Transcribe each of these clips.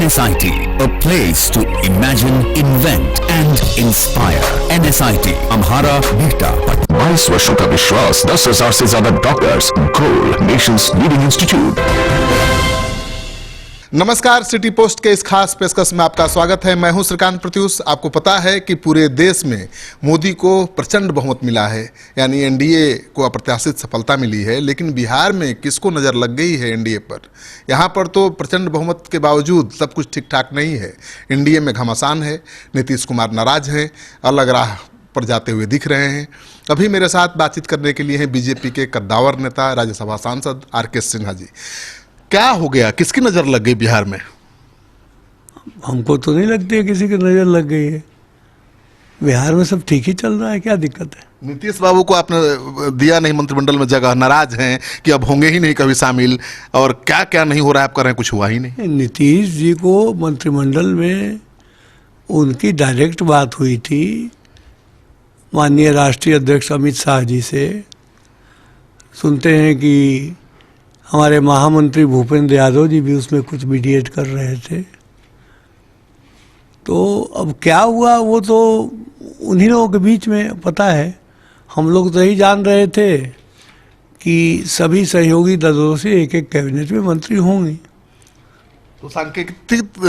NSIT, a place to imagine, invent and inspire. NSIT, Amhara, Bihta. 22 वर्षों का विश्वास, 10,000 से ज्यादा डॉक्टर्स, गोल नेशंस लीडिंग इंस्टीट्यूट। नमस्कार, सिटी पोस्ट के इस खास पेशकश में आपका स्वागत है। मैं हूं श्रीकांत प्रत्युष। आपको पता है कि पूरे देश में मोदी को प्रचंड बहुमत मिला है, यानी एनडीए को अप्रत्याशित सफलता मिली है। लेकिन बिहार में किसको नज़र लग गई है एनडीए पर? यहां पर तो प्रचंड बहुमत के बावजूद सब कुछ ठीक ठाक नहीं है। एनडीए में घमासान है, नीतीश कुमार नाराज हैं, अलग राह पर जाते हुए दिख रहे हैं। अभी मेरे साथ बातचीत करने के लिए हैं बीजेपी के कद्दावर नेता, राज्यसभा सांसद आर.के. सिन्हा जी। क्या हो गया, किसकी नजर लग गई बिहार में? हमको तो नहीं लगती है किसी की नजर लग गई है। बिहार में सब ठीक ही चल रहा है, क्या दिक्कत है? नीतीश बाबू को आपने दिया नहीं मंत्रिमंडल में जगह, नाराज हैं कि अब होंगे ही नहीं कभी शामिल, और क्या क्या नहीं हो रहा है, आप कर रहे हैं कुछ हुआ ही नहीं। नीतीश जी को मंत्रिमंडल में उनकी डायरेक्ट बात हुई थी माननीय राष्ट्रीय अध्यक्ष अमित शाह जी से। सुनते हैं कि हमारे महामंत्री भूपेंद्र यादव जी भी उसमें कुछ मीडिएट कर रहे थे। तो अब क्या हुआ वो तो उन्हीं लोगों के बीच में पता है। हम लोग तो यही जान रहे थे कि सभी सहयोगी दलों से एक एक कैबिनेट में मंत्री होंगे। तो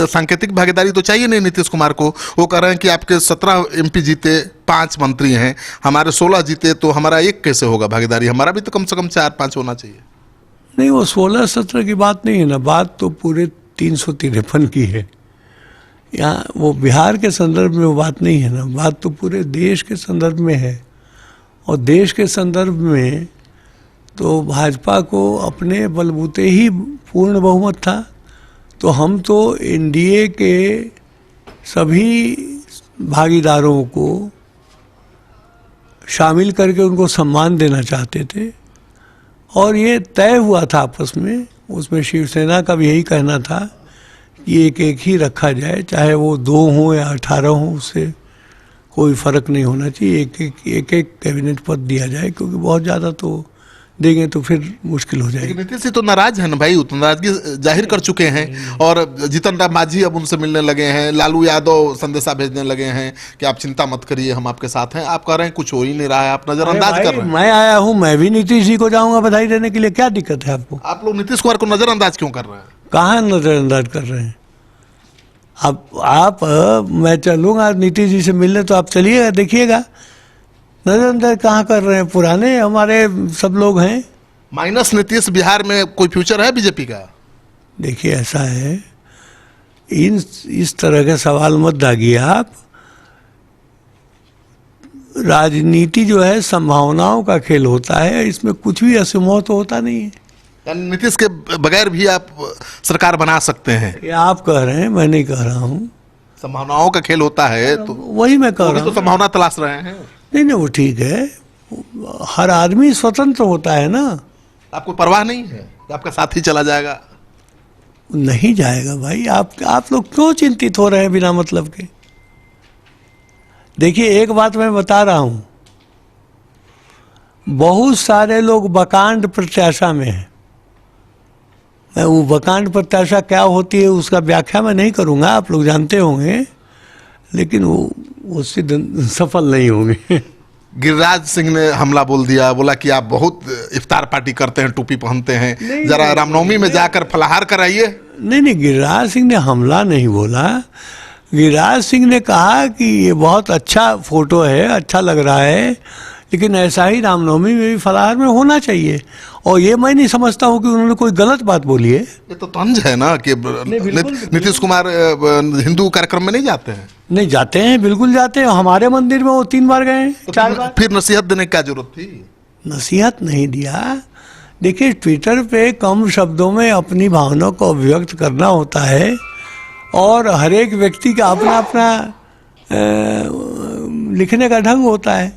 सांकेतिक भागीदारी तो चाहिए नहीं नीतीश कुमार को। वो कह रहे हैं कि आपके 17 एमपी जीते, 5 मंत्री हैं, हमारे 16 जीते, तो हमारा एक कैसे होगा भागीदारी? हमारा भी तो कम से कम 4-5 होना चाहिए। नहीं, वो 16-17 की बात नहीं है ना, बात तो पूरे 353 की है। यहाँ वो बिहार के संदर्भ में वो बात नहीं है ना, बात तो पूरे देश के संदर्भ में है। और देश के संदर्भ में तो भाजपा को अपने बलबूते ही पूर्ण बहुमत था। तो हम तो एनडीए के सभी भागीदारों को शामिल करके उनको सम्मान देना चाहते थे, और ये तय हुआ था आपस में। उसमें शिवसेना का भी यही कहना था कि एक एक ही रखा जाए, चाहे वो 2 हों या 18 हों, उससे कोई फ़र्क नहीं होना चाहिए। एक एक कैबिनेट पद दिया जाए, क्योंकि बहुत ज़्यादा तो देंगे तो फिर मुश्किल हो जाएगी। नीतीश जी तो नाराज है ना भाई, तो नाराजगी जाहिर कर चुके हैं। और जीतन राम मांझी अब उनसे मिलने लगे हैं, लालू यादव संदेशा भेजने लगे हैं कि आप चिंता मत करिए, हम आपके साथ हैं। आप कह रहे हैं कुछ हो ही नहीं रहा है, आप नजरअंदाज कर रहे हैं। मैं आया हूँ, मैं भी नीतीश जी को जाऊँगा बधाई देने के लिए, क्या दिक्कत है आपको? आप लोग नीतीश कुमार को नजरअंदाज क्यों कर रहे हैं? कहाँ नजरअंदाज कर रहे हैं? आप मैं चलूँगा नीतीश जी से मिलने, तो आप चलिएगा, देखिएगा। नजरअंदाज कहाँ कर रहे हैं? पुराने हमारे सब लोग हैं। माइनस नीतीश बिहार में कोई फ्यूचर है बीजेपी का? देखिए, ऐसा है, इस तरह के सवाल मत दागिए आप। राजनीति जो है संभावनाओं का खेल होता है, इसमें कुछ भी असंभव तो होता नहीं है। यानी नीतीश के बगैर भी आप सरकार बना सकते हैं? ये आप कह रहे हैं, मैं नहीं कह रहा हूँ। संभावनाओं का खेल होता है, तो वही मैं कह रहा हूँ। तो संभावना तलाश रहे हैं। नहीं, वो ठीक है, हर आदमी स्वतंत्र होता है ना। आपको परवाह नहीं है कि आपका साथी चला जाएगा? नहीं जाएगा भाई। आप लोग क्यों चिंतित हो रहे हैं बिना मतलब के? देखिए, एक बात मैं बता रहा हूँ, बहुत सारे लोग बकांड प्रत्याशा में हैं। मैं वो बकांड प्रत्याशा क्या होती है उसका व्याख्या मैं नहीं करूँगा, आप लोग जानते होंगे, लेकिन वो उससे सफल नहीं होंगे। गिरिराज सिंह ने हमला बोल दिया, बोला कि आप बहुत इफ्तार पार्टी करते हैं, टोपी पहनते हैं, जरा रामनवमी में जाकर फलाहार कराइए। नहीं, गिरिराज सिंह ने हमला नहीं बोला। गिरिराज सिंह ने कहा कि ये बहुत अच्छा फोटो है, अच्छा लग रहा है, लेकिन ऐसा ही रामनवमी में भी फलाहार में होना चाहिए। और ये मैं नहीं समझता हूँ कि उन्होंने कोई गलत बात बोली है। ये तो तंज है ना कि नीतीश कुमार हिंदू कार्यक्रम में नहीं जाते हैं। नहीं जाते हैं, बिल्कुल जाते हैं। हमारे मंदिर में वो 3 बार गए, 4 बार। फिर नसीहत देने की क्या जरूरत थी? नसीहत नहीं दिया। देखिए, ट्विटर पे कम शब्दों में अपनी भावनाओं को अभिव्यक्त करना होता है, और हर एक व्यक्ति का अपना अपना लिखने का ढंग होता है।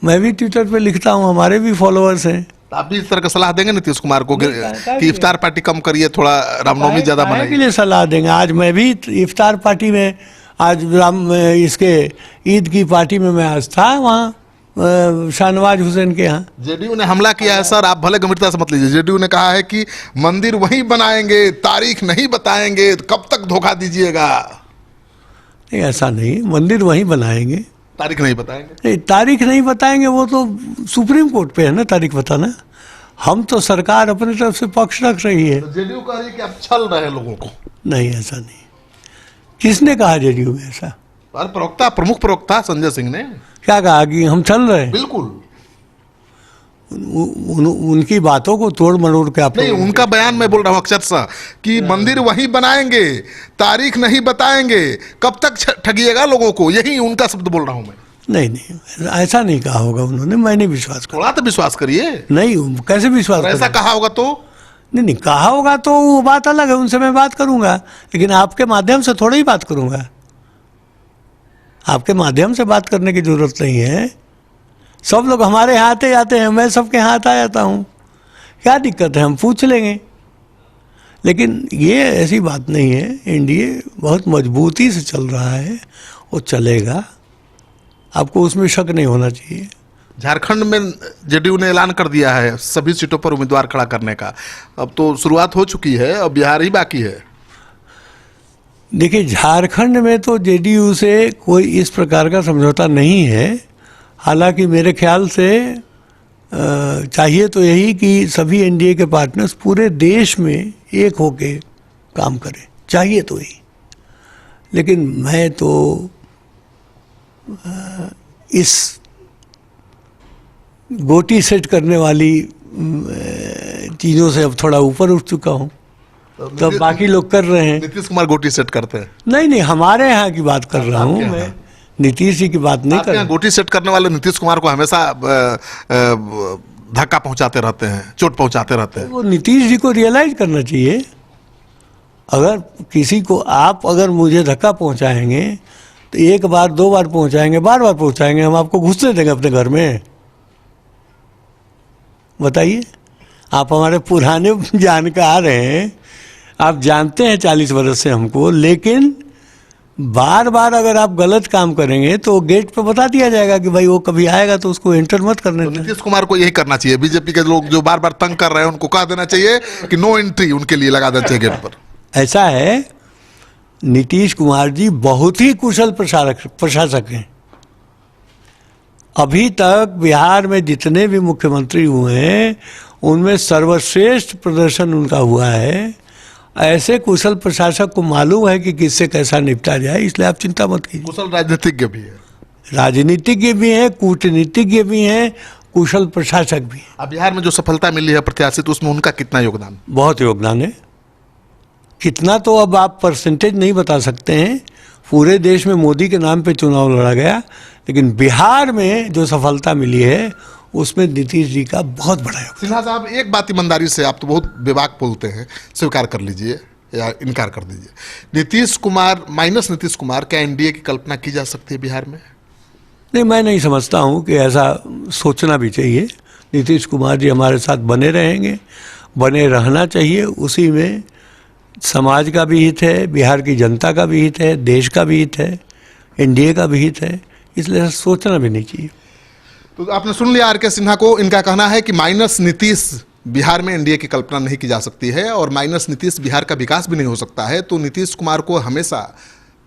मैं भी ट्विटर पे लिखता हूँ, हमारे भी फॉलोअर्स हैं। आप भी इस तरह का सलाह देंगे नीतीश कुमार को कि इफ्तार पार्टी कम करिए, थोड़ा रामनवमी ज्यादा मनाइए? के लिए सलाह देंगे। आज मैं भी इफ्तार पार्टी में, आज इसके ईद की पार्टी में मैं आज था वहाँ शाहनवाज हुसैन के यहाँ। जेडीयू ने हमला किया है सर, आप भले गंभीरता से मत लीजिए। जेडीयू ने कहा है कि मंदिर वहीं बनाएंगे, तारीख नहीं बताएंगे, कब तक धोखा दीजिएगा। नहीं, ऐसा नहीं, मंदिर वहीं बनाएंगे, तारीख नहीं बताएंगे। नहीं, तारीख नहीं बताएंगे, वो तो सुप्रीम कोर्ट पे है ना तारीख बताना। हम तो सरकार अपनी तरफ से पक्ष रख रही है। तो जेडीयू कह रही है कि आप छल रहे हैं लोगों को। नहीं, ऐसा नहीं। किसने कहा जेडीयू में ऐसा? और प्रवक्ता, प्रमुख प्रवक्ता संजय सिंह ने क्या कहा कि हम चल रहे हैं? बिल्कुल। उनकी बातों को तोड़ मरोड़ के आप नहीं, उनका बयान मैं बोल रहा हूँ अक्षरशः कि मंदिर वहीं बनाएंगे, तारीख नहीं बताएंगे, कब तक ठगिएगा लोगों को, यही उनका शब्द बोल रहा हूँ मैं। नहीं, ऐसा नहीं कहा होगा उन्होंने, मैं नहीं विश्वास करता। थोड़ा तो विश्वास करिए। नहीं, कैसे विश्वास? ऐसा कहा होगा तो नहीं, कहा होगा तो वो बात अलग है, उनसे मैं बात करूंगा, लेकिन आपके माध्यम से थोड़ा ही बात करूंगा। आपके माध्यम से बात करने की जरूरत नहीं है। सब लोग हमारे यहाँ आते जाते हैं, मैं सबके यहाँ आता जाता हूँ, क्या दिक्कत है, हम पूछ लेंगे। लेकिन ये ऐसी बात नहीं है, एनडीए बहुत मजबूती से चल रहा है, वो चलेगा, आपको उसमें शक नहीं होना चाहिए। झारखंड में जेडीयू ने ऐलान कर दिया है सभी सीटों पर उम्मीदवार खड़ा करने का, अब तो शुरुआत हो चुकी है, अब बिहार ही बाकी है। देखिए, झारखंड में तो जेडीयू से कोई इस प्रकार का समझौता नहीं है। हालांकि मेरे ख्याल से चाहिए तो यही कि सभी एनडीए के पार्टनर्स पूरे देश में एक होके काम करें, चाहिए तो यही। लेकिन मैं तो इस गोटी सेट करने वाली चीज़ों से अब थोड़ा ऊपर उठ चुका हूँ, तो बाकी लोग कर रहे हैं। नीतीश कुमार गोटी सेट करते हैं? नहीं, हमारे यहाँ की बात कर रहा हूँ मैं, नीतीश जी की बात नहीं कर रहा। गोटी सेट करने वाले नीतीश कुमार को हमेशा धक्का पहुंचाते रहते हैं, चोट पहुंचाते रहते हैं। वो नीतीश जी को रियलाइज करना चाहिए। अगर किसी को आप अगर मुझे धक्का पहुंचाएंगे तो एक बार दो बार पहुंचाएंगे, बार बार पहुंचाएंगे, हम आपको घुसने देंगे अपने घर में? बताइए। आप हमारे पुराने जानकार हैं, आप जानते हैं 40 वर्ष से हमको, लेकिन बार बार अगर आप गलत काम करेंगे तो गेट पे बता दिया जाएगा कि भाई वो कभी आएगा तो उसको एंटर मत करने दें। नीतीश कुमार को यही करना चाहिए। बीजेपी के लोग जो बार बार तंग कर रहे हैं उनको कह देना चाहिए कि नो एंट्री उनके लिए लगा देना चाहिए गेट पर। ऐसा है, नीतीश कुमार जी बहुत ही कुशल प्रशासक हैं। अभी तक बिहार में जितने भी मुख्यमंत्री हुए हैं उनमें सर्वश्रेष्ठ प्रदर्शन उनका हुआ है। ऐसे कुशल प्रशासक को मालूम है कि किससे कैसा निपटा जाए, इसलिए आप चिंता मत कीजिए। कुशल राजनीतिज्ञ भी है, राजनीतिज्ञ भी हैं, कूटनीतिज्ञ भी हैं, कुशल प्रशासक भी हैं। अब बिहार में जो सफलता मिली है प्रत्याशित, उसमें उनका कितना योगदान? बहुत योगदान है। कितना तो अब आप परसेंटेज नहीं बता सकते हैं। पूरे देश में मोदी के नाम पे चुनाव लड़ा गया, लेकिन बिहार में जो सफलता मिली है उसमें नीतीश जी का बहुत बड़ा योगदान। सिन्हा साहब, एक बात ईमानदारी से, आप तो बहुत बेबाक बोलते हैं, स्वीकार कर लीजिए या इनकार कर दीजिए, नीतीश कुमार माइनस नीतीश कुमार, क्या एनडीए की कल्पना की जा सकती है बिहार में? नहीं, मैं नहीं समझता हूँ कि ऐसा सोचना भी चाहिए। नीतीश कुमार जी हमारे साथ बने रहेंगे, बने रहना चाहिए। उसी में समाज का भी हित है, बिहार की जनता का भी हित है, देश का भी हित है, एनडीए का भी हित है, इसलिए सोचना भी नहीं चाहिए। तो आपने सुन लिया आर के सिन्हा को। इनका कहना है कि माइनस नीतीश बिहार में एनडीए की कल्पना नहीं की जा सकती है और माइनस नीतीश बिहार का विकास भी नहीं हो सकता है। तो नीतीश कुमार को हमेशा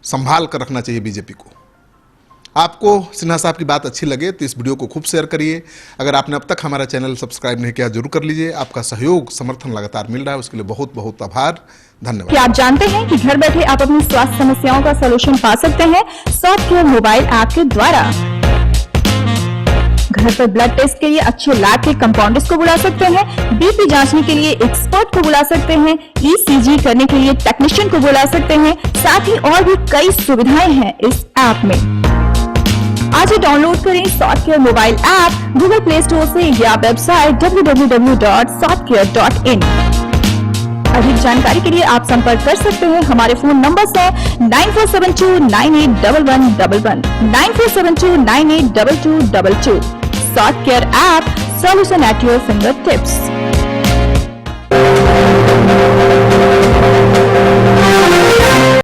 संभाल कर रखना चाहिए बीजेपी को। आपको सिन्हा साहब की बात अच्छी लगे तो इस वीडियो को खूब शेयर करिए। अगर आपने अब तक हमारा चैनल सब्सक्राइब नहीं किया जरूर कर लीजिए। आपका सहयोग समर्थन लगातार मिल रहा है, उसके लिए बहुत बहुत आभार, धन्यवाद। क्या आप जानते हैं कि घर बैठे आप अपनी स्वास्थ्य समस्याओं का सलूशन पा सकते हैं सॉफ्टकेयर मोबाइल ऐप के द्वारा? घर पर ब्लड टेस्ट के लिए अच्छे लैब के कंपाउंडर्स को बुला सकते हैं, बीपी जांचने के लिए एक्सपर्ट को बुला सकते हैं, ईसीजी करने के लिए टेक्नीशियन को बुला सकते हैं। साथ ही और भी कई सुविधाएं हैं इस ऐप में। आज ही डाउनलोड करें Softcare mobile app Google Play Store से या वेबसाइट www.softcare.in। अधिक जानकारी के लिए आप संपर्क कर सकते हैं। हमारे फोन नंबर्स हैं 9472981111, 9472982222। सॉफ्टकेयर app, solution at your fingertips।